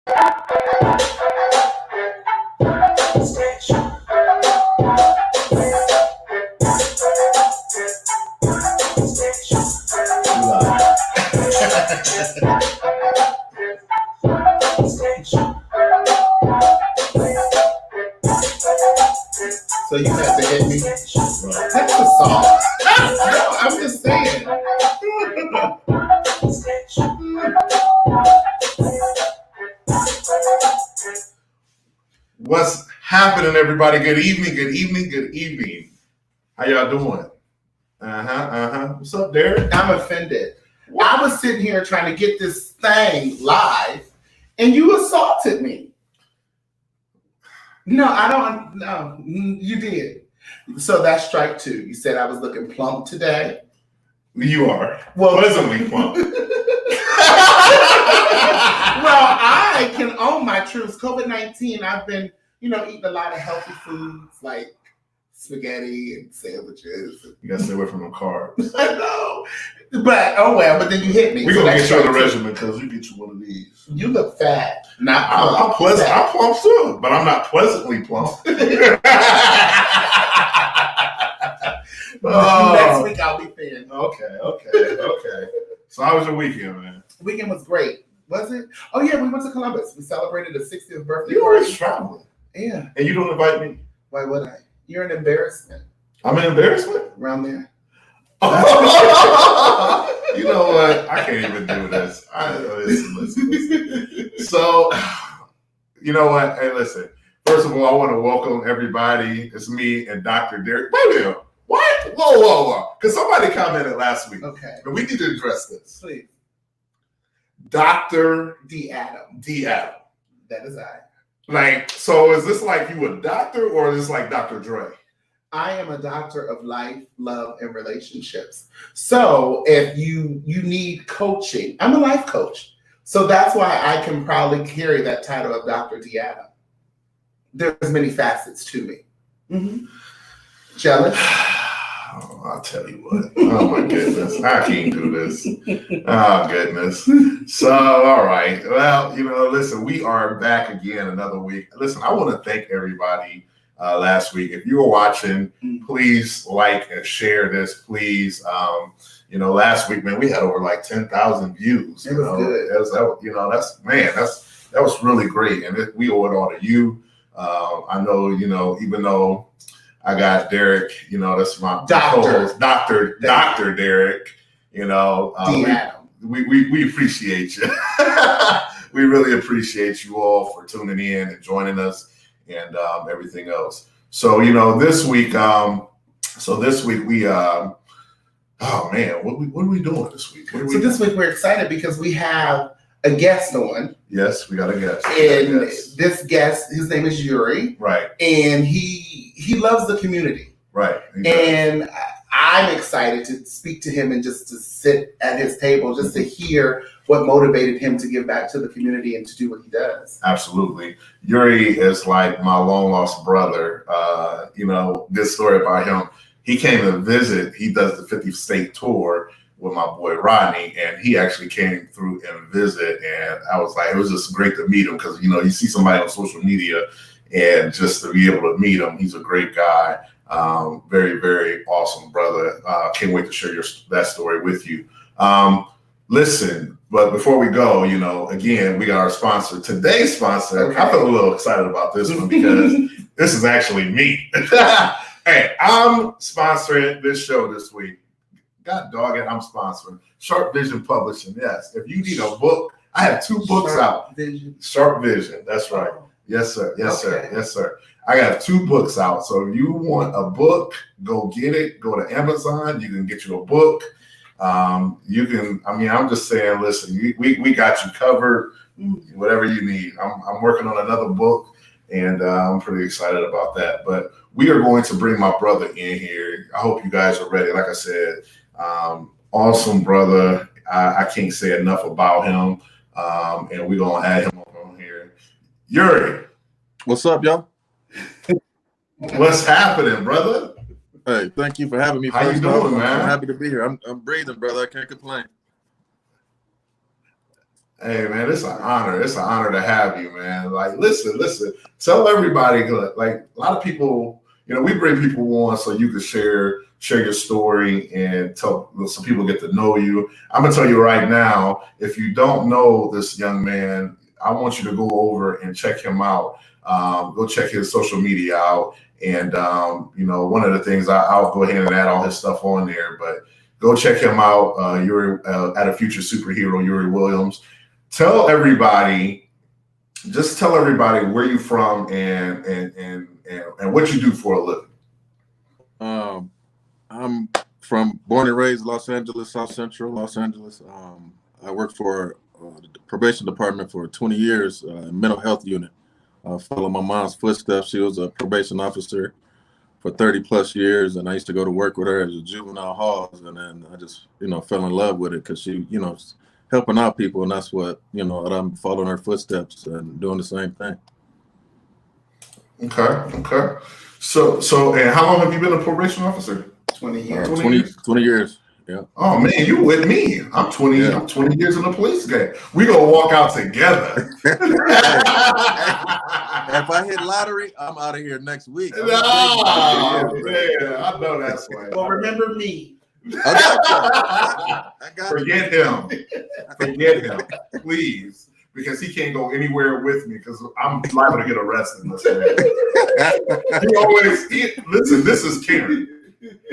So you have to hit me. That's a song. No, I'm just saying. What's happening, everybody? Good evening, good evening, good evening. How y'all doing? What's up, Derek? I'm offended. I was sitting here trying to get this thing live, and you assaulted me. No, I don't. No, you did. So that's strike two. You said I was looking plump today. You are. Well, pleasantly plump. Well, I can own my truths. COVID-19, I've been, eating a lot of healthy foods like spaghetti and sandwiches. You gotta stay away from them carbs. I know. But, but then you hit me. We're going to get you on the regimen because we get you one of these. You look fat. Not plump. I'm pleasant. I'm plump too, but I'm not pleasantly plump. Next week I'll be thin. Okay. So how was your weekend, man? Weekend was great. Was it? Oh yeah, we went to Columbus. We celebrated the 60th birthday. You always traveling. Yeah. And you don't invite me? Why would I? You're an embarrassment. I'm an embarrassment? Around there. You know what? I can't even do this. Listen. So, you know what? Hey, listen. First of all, I want to welcome everybody. It's me and Dr. Derek. Wait a minute. What? Whoa. Because somebody commented last week. Okay. And we need to address this. Please. Dr. D. Adam. That is I. Like, so is this like you a doctor or is this like Dr. Dre? I am a doctor of life, love, and relationships. So if you need coaching, I'm a life coach. So that's why I can probably carry that title of Dr. D. Adam. There's many facets to me. Mm-hmm. Jealous? Oh, I'll tell you what. Oh my goodness. I can't do this. Oh goodness. So, all right. Well, listen, we are back again another week. Listen, I want to thank everybody last week. If you were watching, please like and share this, please. Last week, man, we had over like 10,000 views. It was good. That was really great. And we owe it all to you. I know, even though I got Derek, that's my co-host, Dr. Derek, we appreciate you. We really appreciate you all for tuning in and joining us and everything else. So, this week, we, oh man, what are we doing this week? This week we're excited because we have a guest on. Yes, we got a guest. And this guest, his name is Yuri. Right. And he loves the community. Right. And I'm excited to speak to him and just to sit at his table, just to hear what motivated him to give back to the community and to do what he does. Absolutely. Yuri is like my long lost brother. Good story about him. He came to visit. He does the 50th state tour with my boy Rodney, and he actually came through and visit. And I was like, it was just great to meet him because, you see somebody on social media and just to be able to meet him. He's a great guy. Very, very awesome brother. Can't wait to share that story with you. Listen, but before we go, again, we got our sponsor. Today's sponsor, okay. I feel a little excited about this one because this is actually me. Hey, I'm sponsoring this show this week. God dog it, I'm sponsoring Sharpe Vision Publishing. Yes, if you need a book, I have 2 books out. Sharpe Vision, that's right. Yes, sir. Yes, sir. Yes, sir. I got 2 books out. So if you want a book, go get it. Go to Amazon. You can get you a book. I'm just saying, listen, we got you covered. Whatever you need. I'm working on another book, and I'm pretty excited about that. But we are going to bring my brother in here. I hope you guys are ready. Like I said, awesome brother. I can't say enough about him. And we're going to add him on here. Yuri. What's up, y'all? What's happening, brother? Hey, thank you for having me. How you doing, man? I'm happy to be here. I'm breathing, brother. I can't complain. Hey man, it's an honor. It's an honor to have you, man. Like, listen. Tell everybody. Like a lot of people, we bring people on so you can share your story and tell so people get to know you. I'm gonna tell you right now, if you don't know this young man, I want you to go over and check him out. Go check his social media out. And one of the things I'll go ahead and add all his stuff on there, but go check him out. Yuri at a future superhero, Yuri Williams. Tell everybody where you're from and what you do for a living. I'm born and raised Los Angeles, South Central Los Angeles. I worked for the probation department for 20 years, mental health unit. Follow my mom's footsteps. She was a probation officer for 30 plus years, and I used to go to work with her as a juvenile halls, and then I just fell in love with it because she helping out people, and that's what I'm following her footsteps and doing the same thing. Okay. So and how long have you been a probation officer? 20 years. 20 years. Yeah. Oh man, you with me? I'm 20. Yeah. I'm 20 years in the police game. We gonna walk out together. If I hit lottery, I'm out of here next week. No, man, I know that's right. Well, remember me. I got Forget him, please, because he can't go anywhere with me because I'm liable to get arrested. Listen, this is Karen.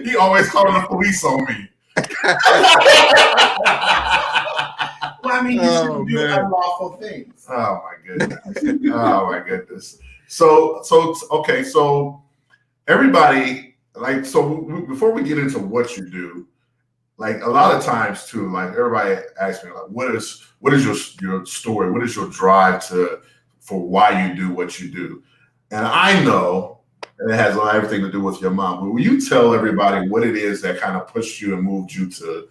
He always calling the police on me. Well, I mean, you shouldn't do unlawful things. Oh my goodness. So okay. So everybody, before we get into what you do, like a lot of times too, like everybody asks me, like, what is your story? What is your drive for why you do what you do? And I know it has everything to do with your mom. But will you tell everybody what it is that kind of pushed you and moved you to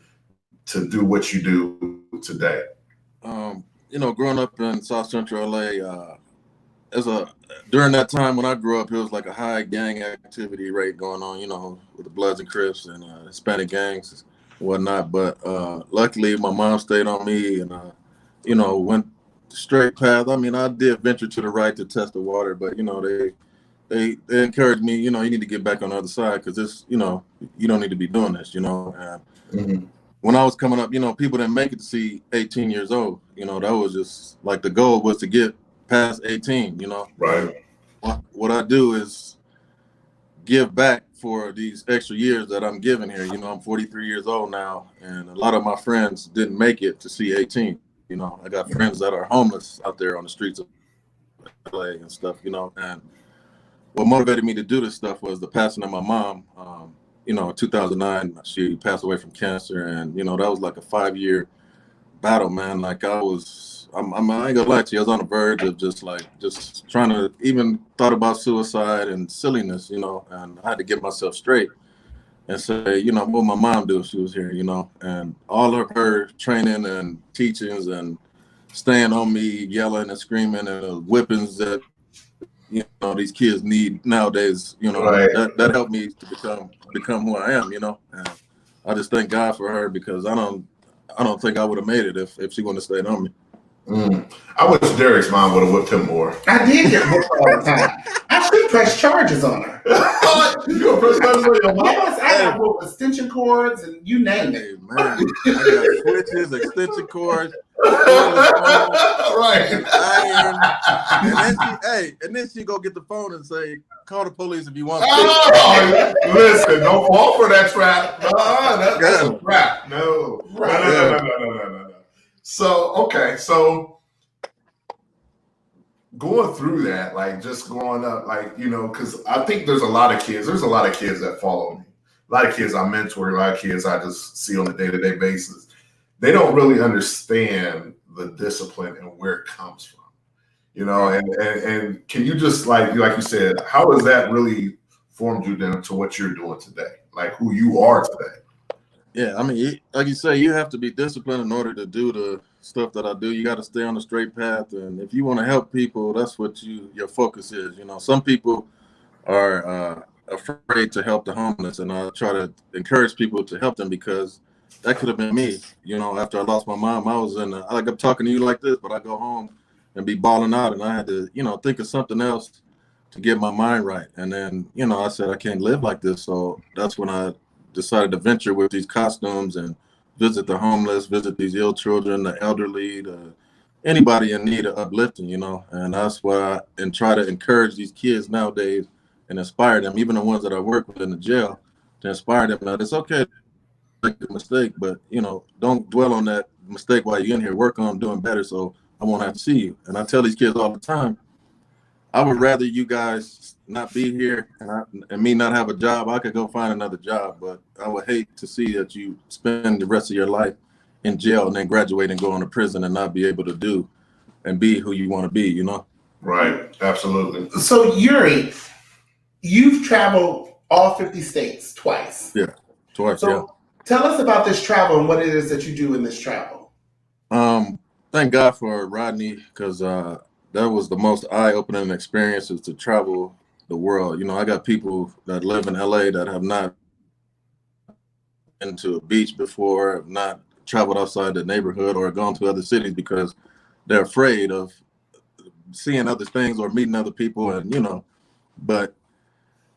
do what you do today? Growing up in South Central LA, during that time when I grew up, it was like a high gang activity rate going on, with the Bloods and Crips and Hispanic gangs and whatnot. But luckily, my mom stayed on me and, went straight path. I mean, I did venture to the right to test the water, but, they encouraged me, you need to get back on the other side because this, you don't need to be doing this, And when I was coming up, people didn't make it to see 18 years old. That was just like the goal was to get past 18, Right. What I do is give back for these extra years that I'm giving here. I'm 43 years old now, and a lot of my friends didn't make it to see 18. I got friends that are homeless out there on the streets of LA and stuff, and what motivated me to do this stuff was the passing of my mom. In 2009, she passed away from cancer, and that was like a 5-year battle, man. Like I ain't gonna lie to you, I was on the verge of just trying to even thought about suicide and silliness, and I had to get myself straight and say, what would my mom do if she was here, and all of her training and teachings and staying on me, yelling and screaming and whippings that these kids need nowadays, Right. that helped me to become who I am, and I just thank God for her because I don't think I would have made it if she wouldn't have stayed on me. I wish Derek's mom would have whipped him more. I did get whipped all the time. I should press charges on her. You gonna press charges on your mom? Yes, I got both extension cords and you name it. Hey, man, I got switches, extension cords, right, and iron, and then she go get the phone and say, "Call the police if you want." Listen, don't fall for that trap. That's a trap. No. So okay, so going through that, like just growing up, like because I think there's a lot of kids that follow me, a lot of kids I mentor, a lot of kids I just see on a day-to-day basis. They don't really understand the discipline and where it comes from, and can you just like you said, how has that really formed you then to what you're doing today, like who you are today? Yeah, I mean, like you say, you have to be disciplined in order to do the stuff that I do. You got to stay on the straight path, and if you want to help people, that's what your focus is. Some people are afraid to help the homeless, and I try to encourage people to help them because that could have been me. You know, after I lost my mom, I was like I'm talking to you like this, but I go home and be balling out, and I had to, you know, think of something else to get my mind right. And then, you know, I said I can't live like this. So that's when I decided to venture with these costumes and visit the homeless, visit these ill children, the elderly, anybody in need of uplifting, you know. And that's why and try to encourage these kids nowadays and inspire them, even the ones that I work with in the jail, to inspire them that it's okay to make a mistake, but, you know, don't dwell on that mistake while you're in here. Work on doing better so I won't have to see you. And I tell these kids all the time, I would rather you guys not be here and me not have a job. I could go find another job, but I would hate to see that you spend the rest of your life in jail and then graduate and go into prison and not be able to do and be who you want to be, you know? Right. Absolutely. So Yuri, you've traveled all 50 states twice. Yeah, twice. So yeah. Tell us about this travel and what it is that you do in this travel. Thank God for Rodney, because that was the most eye-opening experiences to travel the world. You know, I got people that live in LA that have not been to a beach before, have not traveled outside the neighborhood or gone to other cities because they're afraid of seeing other things or meeting other people. And, you know, but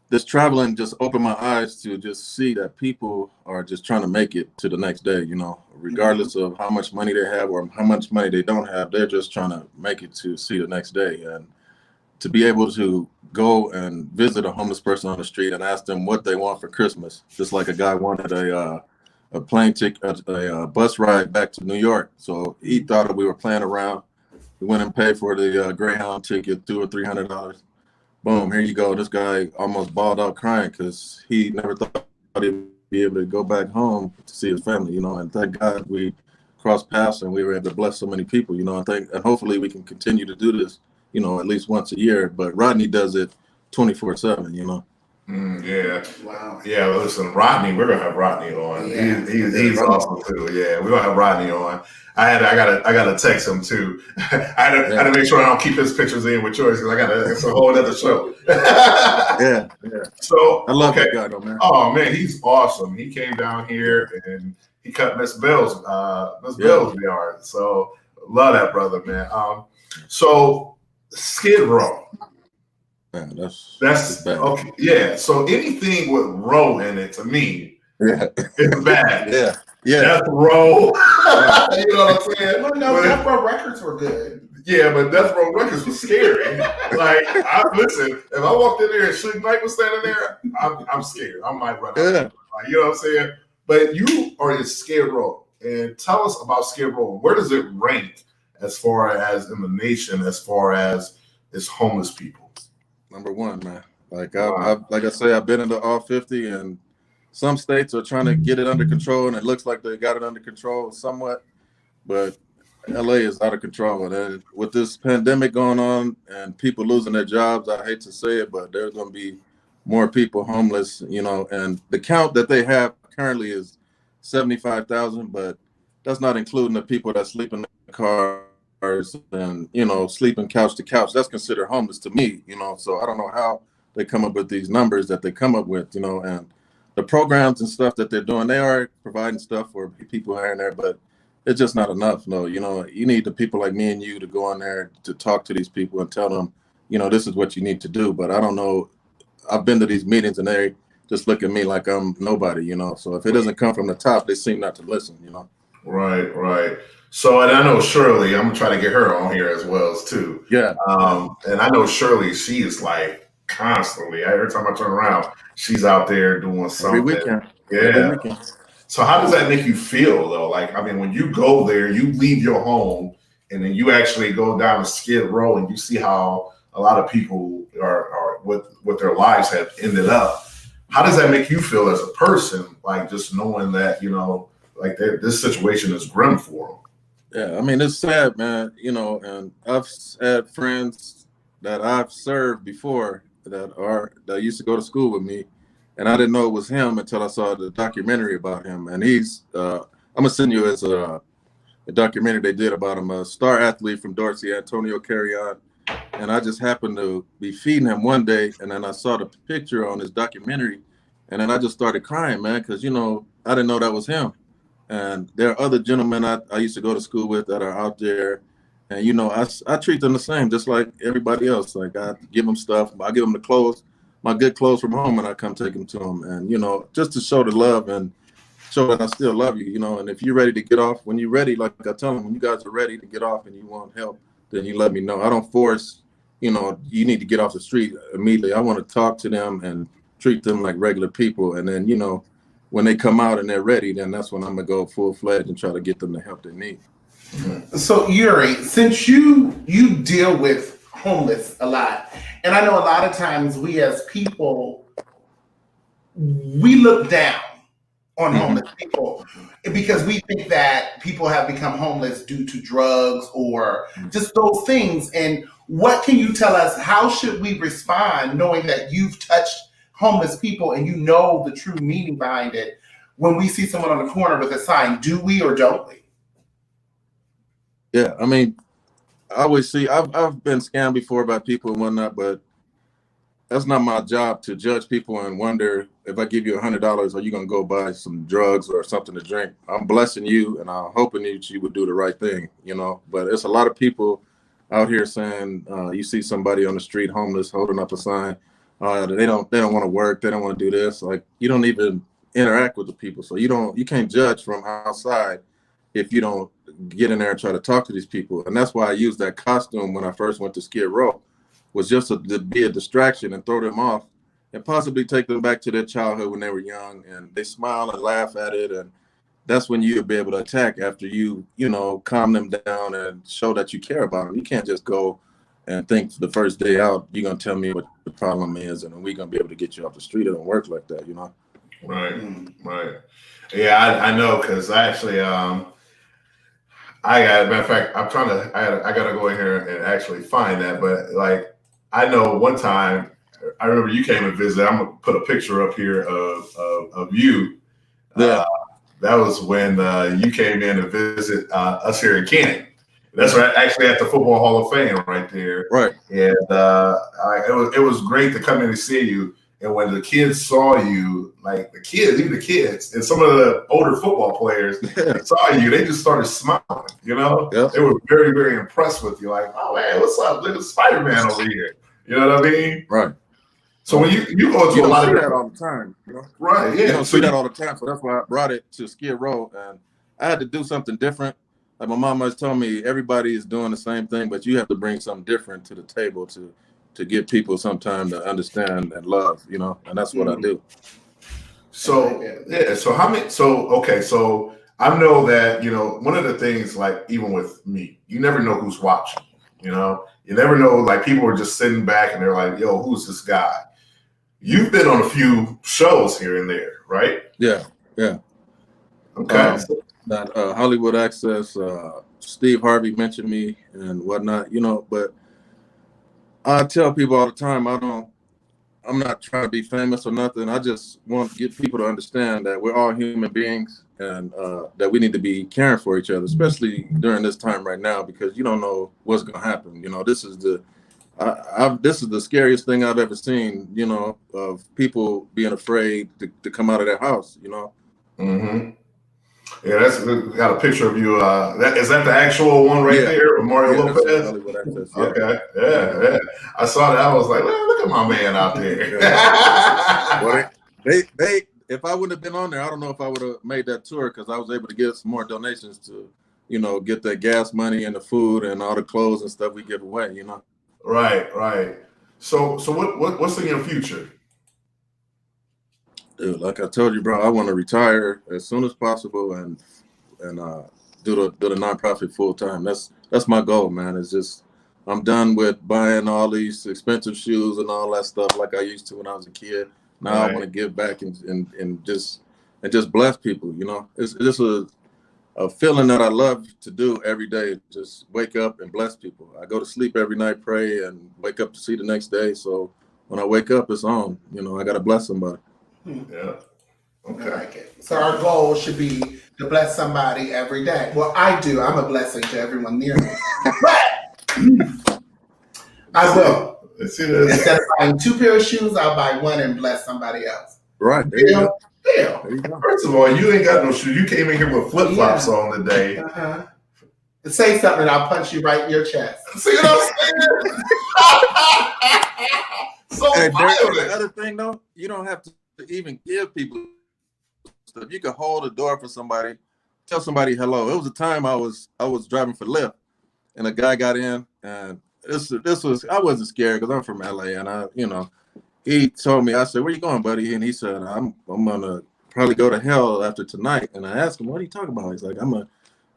this traveling just opened my eyes to just see that people are just trying to make it to the next day, you know, regardless of how much money they have or how much money they don't have. They're just trying to make it to see the next day. And to be able to go and visit a homeless person on the street and ask them what they want for Christmas, just like a guy wanted a plane ticket, a bus ride back to New York. So he thought that we were playing around. We went and paid for the Greyhound ticket, $200 or $300. Boom, here you go. This guy almost bawled out crying because he never thought he'd be able to go back home to see his family, you know. And thank God we crossed paths and we were able to bless so many people, you know. And hopefully we can continue to do this, you know, at least once a year. But Rodney does it 24/7, you know. Yeah. Wow. Yeah. Well, listen, Rodney, we're gonna have Rodney on. Yeah. He's awesome too. Yeah, we're gonna have Rodney on. I gotta text him too. I had to make sure I don't keep his pictures in with yours because it's a whole other show. Yeah. So I love that guy though, man. Oh man, he's awesome. He came down here and he cut Miss Bell's yard. So love that brother, man. So Skid Row. Man, that's bad. Okay. Yeah. So anything with row in it to me is bad. Yeah. Death Row. You know what I'm saying? Well, no, Death Row Records were good. Yeah, but Death Row Records was scary. Listen, if I walked in there and Suge Knight was standing there, I'm scared. I might run out. You know what I'm saying? But you are in Skid Row, and tell us about Skid Row. Where does it rank as far as in the nation, as far as its homeless people? Number one, man. Like I say, I've been into all 50, and some states are trying to get it under control, and it looks like they got it under control somewhat, but LA is out of control. And with this pandemic going on and people losing their jobs, I hate to say it, but there's going to be more people homeless, you know, and the count that they have currently is 75,000, but that's not including the people that sleep in the cars and, you know, sleeping couch to couch. That's considered homeless to me, you know, so I don't know how they come up with these numbers that they come up with, you know, and the programs and stuff that they're doing, they are providing stuff for people here and there, but it's just not enough. No, you know, you need the people like me and you to go on there to talk to these people and tell them, you know, this is what you need to do. But I don't know. I've been to these meetings and they just look at me like I'm nobody, you know. So if it doesn't come from the top, they seem not to listen, you know. Right. So, and I know Shirley, I'm gonna try to get her on here as well as too. Yeah. And I know Shirley, she is like constantly. Every time I turn around, she's out there doing something. Every weekend. Yeah. Every weekend. So how does that make you feel though? Like, I mean, when you go there, you leave your home and then you actually go down to Skid Row and you see how a lot of people are what their lives have ended up. How does that make you feel as a person? Like just knowing that, you know, like this situation is grim for them. Yeah, I mean, it's sad, man, you know, and I've had friends that I've served before that used to go to school with me. And I didn't know it was him until I saw the documentary about him. And he's, I'm gonna send you as a documentary they did about him, a star athlete from Dorsey, Antonio Carrion. And I just happened to be feeding him one day, and then I saw the picture on his documentary, and then I just started crying, man, because, you know, I didn't know that was him. And there are other gentlemen I used to go to school with that are out there. And, you know, I treat them the same, just like everybody else. Like I give them stuff, I give them the clothes, my good clothes from home, and I come take them to them. And, you know, just to show the love and show that I still love you, you know. And if you're ready to get off, when you're ready, like I tell them, when you guys are ready to get off and you want help, then you let me know. I don't force, you know, you need to get off the street immediately. I want to talk to them and treat them like regular people. And then, you know, when they come out and they're ready, then that's when I'm going to go full-fledged and try to get them the help they need. So Yuri, since you deal with homeless a lot, and I know a lot of times we as people, we look down on homeless people because we think that people have become homeless due to drugs or just those things. And what can you tell us? How should we respond knowing that you've touched homeless people and you know the true meaning behind it when we see someone on the corner with a sign? Do we or don't we? Yeah, I mean, I always see, I've been scammed before by people and whatnot, but that's not my job to judge people and wonder if I give you $100, are you going to go buy some drugs or something to drink? I'm blessing you and I'm hoping that you would do the right thing, you know. But it's a lot of people out here saying, you see somebody on the street homeless holding up a sign, they don't want to work, they don't want to do this. Like, you don't even interact with the people, so you can't judge from outside if you don't get in there and try to talk to these people. And that's why I used that costume when I first went to Skid Row, was just to be a distraction and throw them off and possibly take them back to their childhood when they were young, and they smile and laugh at it. And that's when you'll be able to attack after you know, calm them down and show that you care about them. You can't just go and think the first day out, you're going to tell me what the problem is and we're going to be able to get you off the street. It don't work like that, you know? Right, right. Yeah, I know, because I actually, matter of fact, I got to go in here and actually find that. But like, I know one time, I remember you came and visited. I'm going to put a picture up here of you. Yeah. That was when you came in to visit us here in Canton. That's right, actually at the Football Hall of Fame right there. Right. And it was great to come in and see you. And when the kids saw you, like even the kids, and some of the older football players saw you, they just started smiling, you know? Yep. They were very, very impressed with you. Like, oh, man, what's up? Look at SpiderMan over here. You know what I mean? Right. So when you go to a lot of that all the time, you know? Right, yeah. You don't see that all the time, so that's why I brought it to Skid Row. And I had to do something different. Like my mom always told me, everybody is doing the same thing, but you have to bring something different to the table to give people some time to understand and love, you know, and that's what I do. So yeah, so so I know that, you know, one of the things, like even with me, you never know who's watching, you know, you never know, like people are just sitting back and they're like, yo, who's this guy? You've been on a few shows here and there, right? Yeah. Okay. That Hollywood Access, Steve Harvey mentioned me and whatnot, you know, but I tell people all the time, I'm not trying to be famous or nothing. I just want to get people to understand that we're all human beings and that we need to be caring for each other, especially during this time right now, because you don't know what's going to happen. You know, this is the scariest thing I've ever seen, you know, of people being afraid to come out of their house, you know. Mm-hmm. Yeah, got a picture of you. Is that the actual one right there, Mario Lopez? Access, yeah. Okay, yeah. I saw that. I was like, look at my man out there. Well, they if I wouldn't have been on there, I don't know if I would have made that tour, because I was able to get some more donations to, you know, get the gas money and the food and all the clothes and stuff we give away, you know. Right. So what's in your future? Dude, like I told you, bro, I want to retire as soon as possible and do the nonprofit full time. That's my goal, man. It's just, I'm done with buying all these expensive shoes and all that stuff like I used to when I was a kid. Now I want to give back and just bless people. You know, it's just a feeling that I love to do every day. Just wake up and bless people. I go to sleep every night, pray, and wake up to see the next day. So when I wake up, it's on. You know, I got to bless somebody. Yeah. Okay. I like it. So our goal should be to bless somebody every day. Well, I do. I'm a blessing to everyone near me. But I will. Instead of buying 2 pairs of shoes, I'll buy one and bless somebody else. Right. There you go. Hell, There you go. First of all, you ain't got no shoes. You came in here with flip flops on today. Say something and I'll punch you right in your chest. See what I'm saying? So Hey, Derek, the violent. other thing though, you don't have to even give people stuff. You can hold a door for somebody, tell somebody hello. It was a time I was driving for Lyft, and a guy got in, and this was I wasn't scared because I'm from LA, and he told me, I said, "Where you going, buddy?" And he said, I'm gonna probably go to hell after tonight. And I asked him, "What are you talking about?" He's like, "I'm gonna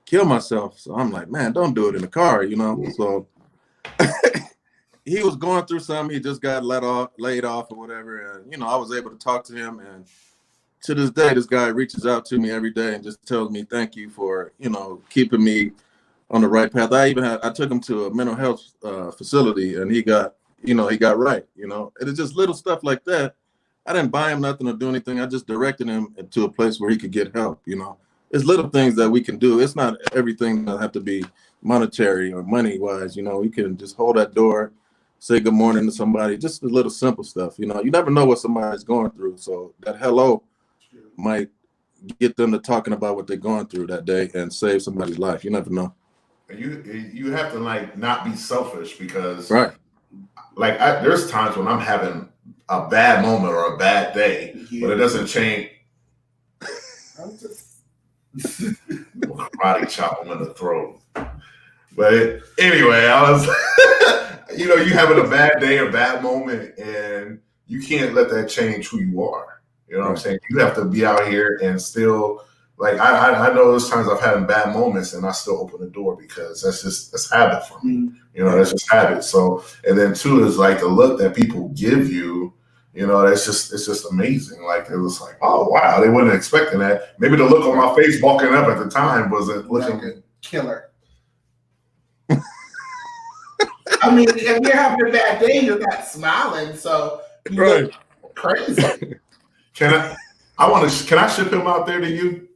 kill myself." So I'm like, "Man, don't do it in the car," So he was going through something. He just got laid off or whatever. And, I was able to talk to him. And to this day, this guy reaches out to me every day and just tells me, thank you for, keeping me on the right path. I took him to a mental health facility, and he got right, And it's just little stuff like that. I didn't buy him nothing or do anything. I just directed him to a place where he could get help, It's little things that we can do. It's not everything that have to be monetary or money-wise, We can just hold that door, say good morning to somebody, just the little simple stuff, You never know what somebody's going through. So that hello might get them to talking about what they're going through that day and save somebody's life. You never know. You have to not be selfish, because right. There's times when I'm having a bad moment or a bad day, but it doesn't change. I'm just karate chop him in the throat. But anyway, I was, you having a bad day or bad moment, and you can't let that change who you are. You know what I'm saying? You have to be out here and still, I know there's times I've had bad moments and I still open the door, because that's habit for me. That's just habit. So, and then two is the look that people give you, it's just amazing. It was oh wow, they wasn't expecting that. Maybe the look on my face walking up at the time wasn't looking killer. I mean, if you're having a bad day, you're not smiling, so you look crazy. Can I ship him out there to you?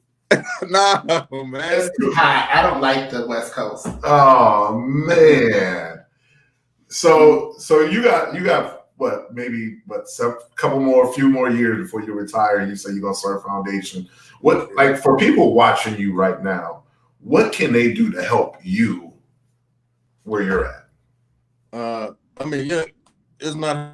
No, man. It's too hot. I don't like the West Coast. Oh man. So you got what, maybe few more years before you retire. You say you're gonna start a foundation. What, for people watching you right now, what can they do to help you where you're at? It's not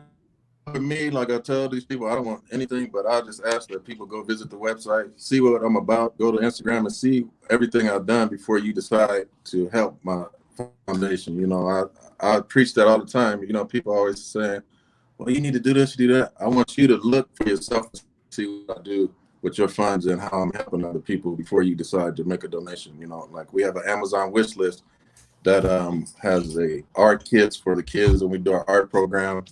for me. Like I tell these people, I don't want anything, but I just ask that people go visit the website, see what I'm about, go to Instagram and see everything I've done before you decide to help my foundation. I preach that all the time. People always saying, well, you need to do this, you do that. I want you to look for yourself and see what I do with your funds and how I'm helping other people before you decide to make a donation. We have an Amazon wish list that has art kits for the kids, and we do our art program,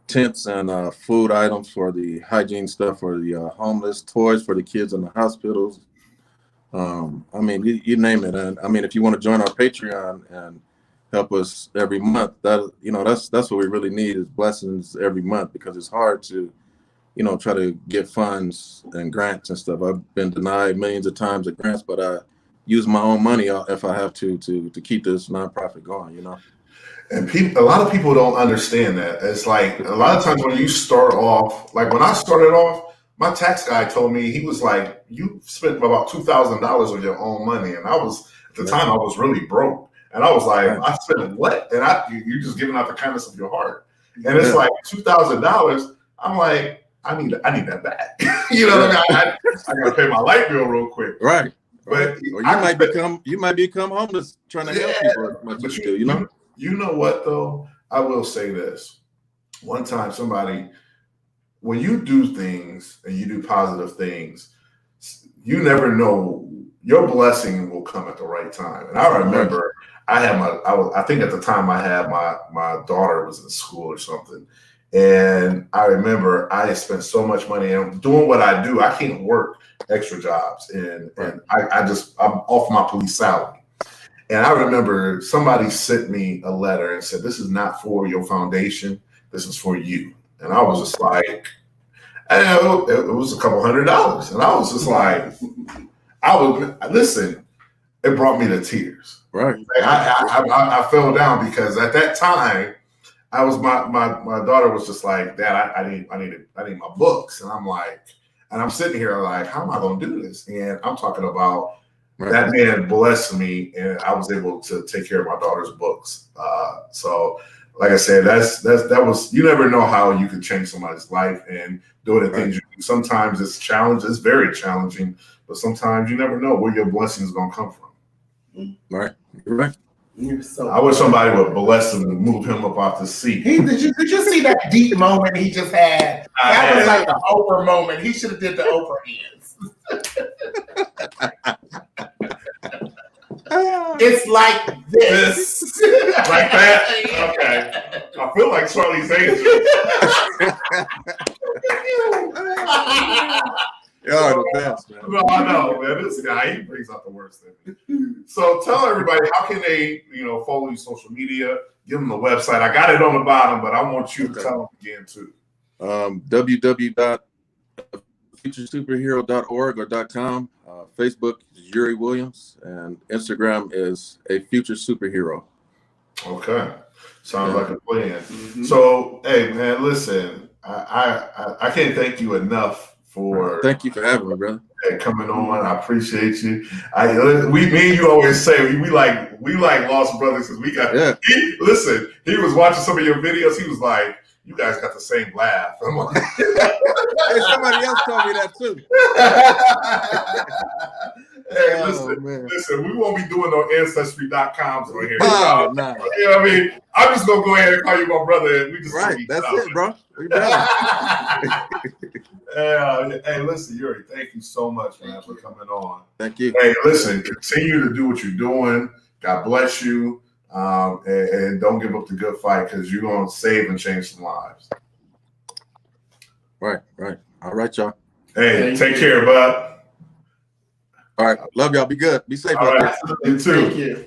tents and food items for the hygiene stuff for the homeless, toys for the kids in the hospitals. You name it. And if you want to join our Patreon and help us every month, that's what we really need, is blessings every month, because it's hard to try to get funds and grants and stuff. I've been denied millions of times of grants, but I use my own money if I have to keep this nonprofit going, And a lot of people don't understand that. It's a lot of times when you start off, when I started off, my tax guy told me, he was like, you spent about $2,000 of your own money. And I was, at the time, I was really broke. And I was like, I spent what? And you're just giving out the kindness of your heart. And it's $2,000. I'm like, I need that back. I got to pay my light bill real quick. Right. But or you might become homeless trying to help people as much as you do, You know what though? I will say this. One time when you do things and you do positive things, you never know, your blessing will come at the right time. And I remember I think at the time I had my daughter was in school or something. And I remember I had spent so much money and doing what I do. I can't work extra jobs, and I'm off my police salary. And I remember somebody sent me a letter and said, "This is not for your foundation. This is for you." And I was just like, it was a couple $100, and I was just like, listen. It brought me to tears. Right. I fell down, because at that time, my daughter was just like, "Dad, I need my books," and I'm like, And I'm sitting here like, how am I going to do this? And I'm talking about Right. that man blessed me, and I was able to take care of my daughter's books. So, like I said, that was, you never know how you could change somebody's life and doing the things you do. Sometimes it's challenging, it's very challenging, but sometimes you never know where your blessing is going to come from. Right. You're right. You're so I wish somebody would bless him and move him up off the seat. Did you see that deep moment he just had? That was like the Oprah moment. He should have did the Oprah hands. It's like this. Like that? Okay. I feel like Charlie's Angels. Y'all are the best, man. No, I know, man. This guy, he brings out the worst in me. So tell everybody, how can they, follow you social media? Give them the website. I got it on the bottom, but I want you to tell them again too. www.futuresuperhero.org or .com. Facebook is Yuri Williams, and Instagram is a future superhero. Okay, sounds like a plan. So, hey man, listen, I can't thank you enough for. Thank you for having me, brother. Coming on, I appreciate you. Me and you always say we like lost brothers because we got. Yeah. He was watching some of your videos. He was like, "You guys got the same laugh." I'm like, hey, somebody else told me that too. Hey, listen, we won't be doing no ancestry.coms right here. Oh, no. You know what I mean? I'm just gonna go ahead and call you my brother, and we just That's it, bro. We brother. Hey, listen, Yuri, thank you so much, man, for coming on. Thank you. Hey, listen, continue to do what you're doing. God bless you, and don't give up the good fight because you're gonna save and change some lives. Right. All right, y'all. Hey, take care, bud. All right, love y'all. Be good. Be safe. All right, you too. Thank you.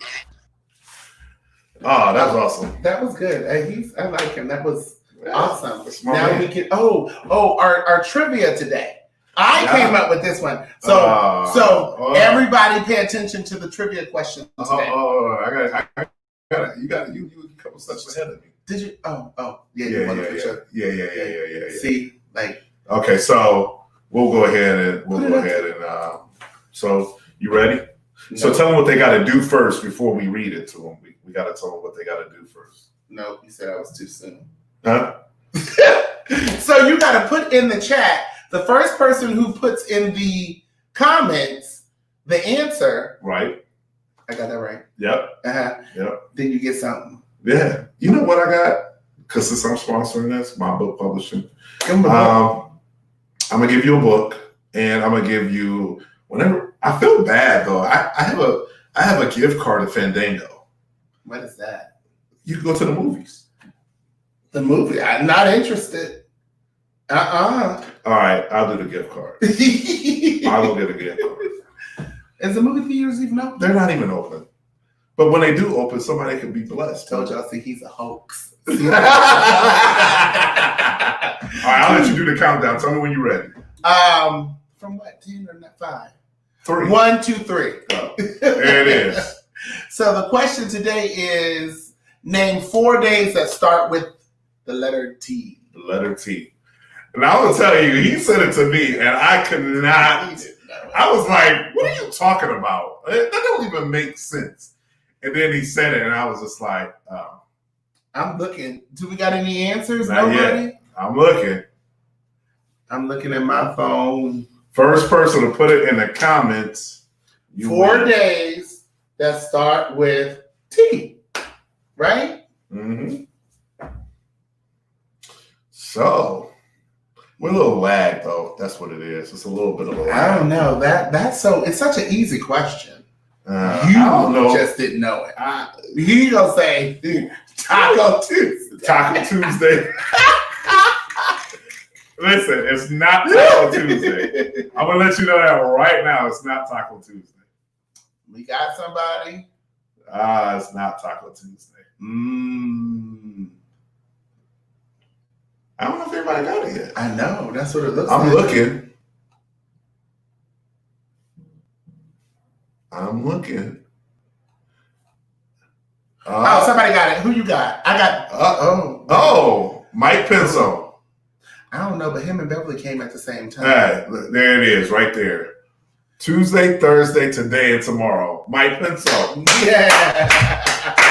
Oh, that's awesome. That was good. I like him. That was awesome. Now we can. Our trivia today. I came up with this one. So everybody pay attention to the trivia question today. You a couple steps ahead of me. Did you? Yeah. See, okay, so we'll go ahead and so you ready? No. So tell them what they got to do first before we read it to them. We got to tell them what they got to do first. No, you said I was too soon. Huh? So you got to put in the chat, the first person who puts in the comments the answer. Right. I got that right. Yep. Yep. Then you get something. Yeah. You know what I got? Because since I'm sponsoring this, my book publishing, I'm going to give you a book, and I'm going to give you whenever. I feel bad though. I have a gift card to Fandango. What is that? You can go to the movies. The movie? I'm not interested. All right, I'll do the gift card. I will get a gift card. Is the movie theaters even open? They're not even open. But when they do open, somebody could be blessed. Told y'all, see, he's a hoax. All right, I'll let you do the countdown. Tell me when you're ready. From what, 10 or 5? 3. 1, 2, 3. Oh, there it is. So the question today is, name 4 days that start with the letter T. The letter T. And I will tell you, he said it to me, and I could not. I was like, what are you talking about? That don't even make sense. And then he said it, and I was just like, oh. I'm looking. Do we got any answers? Not Nobody? Yet. I'm looking. I'm looking at my phone. First person to put it in the comments. 4 days that start with T, right? Mm-hmm. So, we're a little lag though. That's what it is. It's a little bit of a lag. I don't know. It's such an easy question. I don't know. Just didn't know it. He gonna say Taco Tuesday. Taco Tuesday. Listen, it's not Taco Tuesday. I'm gonna let you know that right now. It's not Taco Tuesday. We got somebody. It's not Taco Tuesday. I don't know if everybody got it yet. I know. That's what it looks like. I'm looking. Somebody got it. Who you got? I got. Oh, Mike Penso. I don't know, but him and Beverly came at the same time. All right, there it is, right there. Tuesday, Thursday, today, and tomorrow. Mike Pencil. Yeah.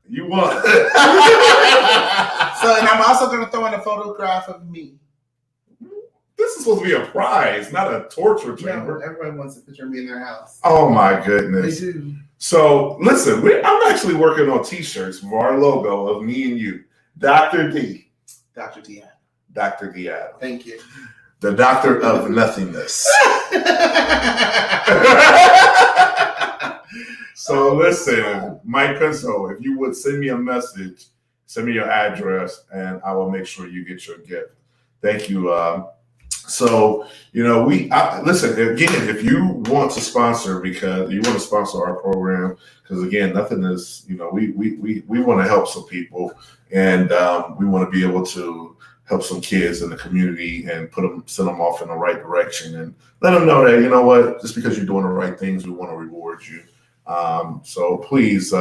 You won. So, and I'm also going to throw in a photograph of me. This is supposed to be a prize, not a torture No, chamber. everyone wants a picture of me in their house. Oh my They goodness. do. So listen, I'm actually working on t-shirts for our logo of me and you. Dr. D. Dr. Dion. Dr. D. Adam. Thank you. The doctor of nothingness. So listen, Mike Pencil, if you would send me a message, send me your address, and I will make sure you get your gift. Thank you. So, listen, again, if you want to sponsor, because you want to sponsor our program, because again, nothing is, we want to help some people, and we want to be able to help some kids in the community and send them off in the right direction and let them know that, you know what, just because you're doing the right things, we want to reward you. So please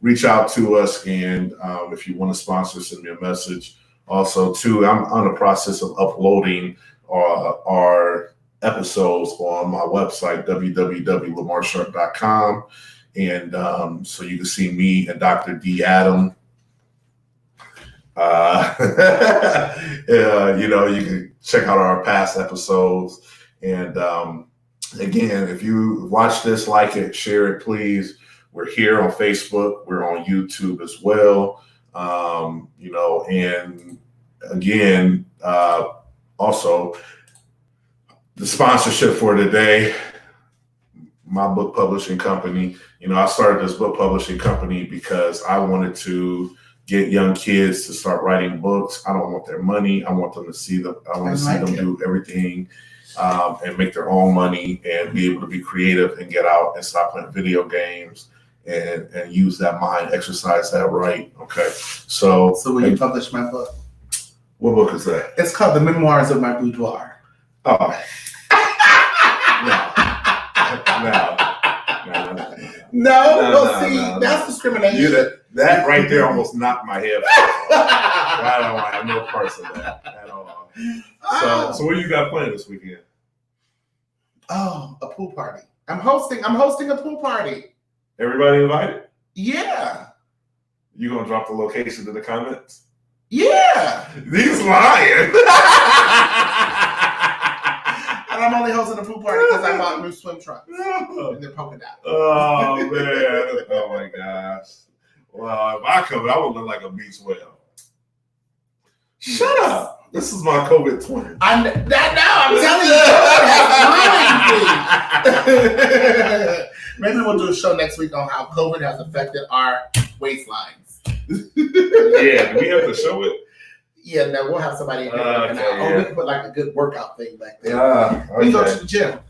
reach out to us, and if you want to sponsor, send me a message. Also, too, I'm on the process of uploading our episodes on my website, www.lamarsharpe.com. And so you can see me and Dr. D. Adam. You can check out our past episodes. And again, if you watch this, like it, share it, please. We're here on Facebook. We're on YouTube as well. And again, also, the sponsorship for today, my book publishing company. I started this book publishing company because I wanted to get young kids to start writing books. I don't want their money. I want them to see them. I want to see them do everything and make their own money and be able to be creative and get out and stop playing video games and use that mind, exercise that right. Okay. So will you publish my book? What book is that? It's called The Memoirs of My Boudoir. Oh. No. That's discrimination. That right there almost knocked my head off. I don't have no parts of that at all. So what do you got planned this weekend? Oh, a pool party. I'm hosting a pool party. Everybody invited? Yeah. You gonna drop the location in the comments? Yeah. He's lying. And I'm only hosting a pool party because I bought new swim trunks. And they're polka dot. Oh, man. Oh, my gosh. Well, if I come, I would look like a beach whale. Shut up. This is my COVID twin. I'm telling you. Maybe we'll do a show next week on how COVID has affected our waistlines. Yeah, do we have to show it? Yeah, no, we'll have somebody in here working out. Yeah. Or we can put like a good workout thing back there. Okay. We can go to the gym.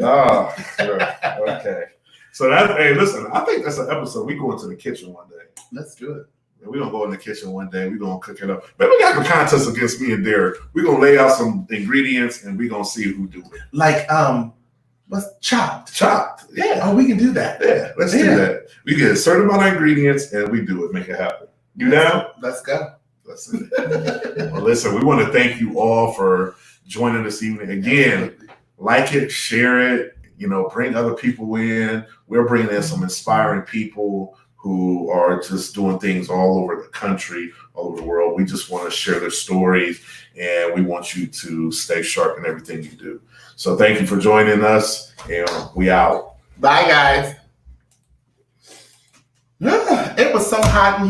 Oh, sure. Okay. So listen, I think that's an episode. We go into the kitchen one day. Let's do it. We're gonna go in the kitchen one day. We're gonna cook it up. Maybe we got a contest against me and Derek. We're gonna lay out some ingredients and we're gonna see who do it. Like what's chopped? Chopped. Yeah. Oh, we can do that. Yeah, let's do that. We get a certain amount of ingredients and we do it, make it happen. You down? Let's go. That's it. Well, listen, we want to thank you all for joining this evening. Again, like it, share it, bring other people in. We're bringing in some inspiring people who are just doing things all over the country, all over the world. We just want to share their stories, and we want you to stay sharp in everything you do. So thank you for joining us, and we out. Bye, guys. It was so hot in here.